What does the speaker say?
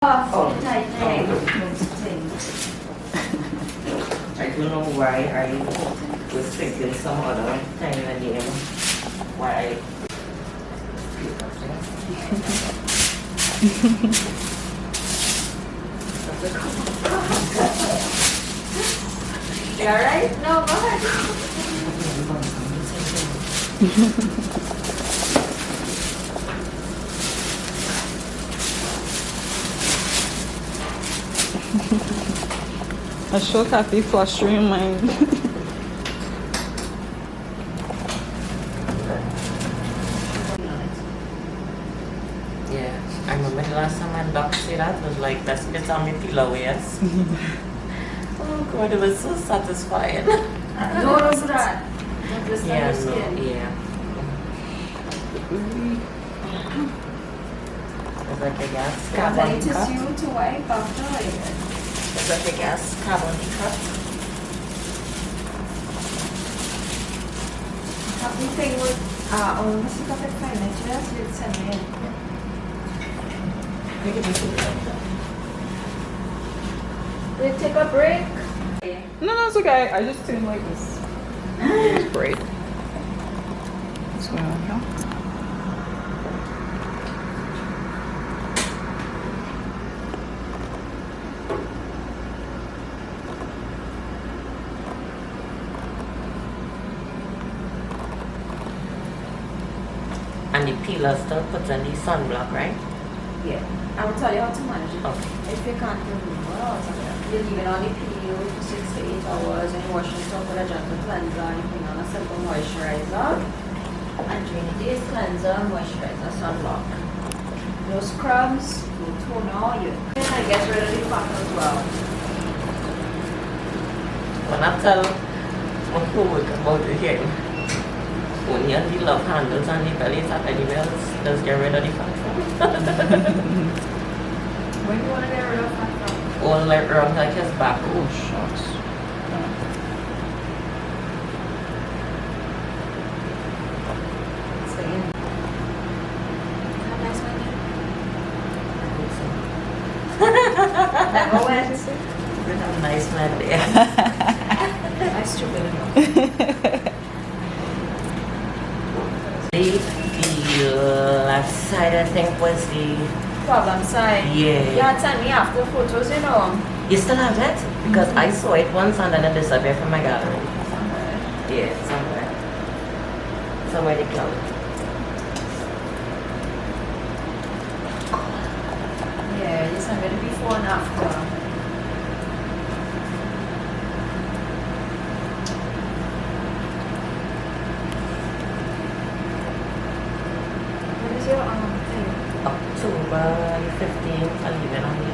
Oh, I don't know why I was thinking some other kind of name. Why You alright? No, go ahead. I sure happy flushing your mind. Yeah, I remember the last time my doc said that was like, that's a bit on me pillow, yes. Oh God, it was so satisfying. No, no, that. Not this time Yeah, of no, skin. yeah. It's like a gas I carbon need cut. tissue to wipe after like It's like a gas carbon cut. happy thing with on the perfect furniture, you'd send me in. We take a break. No, it's okay. I just didn't like this. It's great. What's going on here? And the peeler still puts on the sunblock, right? Yeah. I will tell you how to manage it. Okay. If you can't remember, you leave it on the peel for 6 to 8 hours and you wash it off with a gentle cleanser and you put on a simple moisturizer. And during the day's cleanser, moisturizer, sunblock. No scrubs, no toner, you. And I get rid of the fat as well. When I tell my coworker about it here, when you have the love handles and the belly tap anywhere else, just get rid of the fat from. When do you want to get rid of fat from? All like around like his back. Oh, shucks. So, yeah. Have a nice one. Never went. We have a nice man there. I'm stupid enough. The left side, I think, was the. Problem side. Yeah. You had sent me after photos, you know. You still have it? Because I saw it once and then it disappeared from my gallery. Yeah, somewhere. Somewhere they cloud. Yeah, you sent me the before and after. What is your thing? October 15th, I'll leave it on the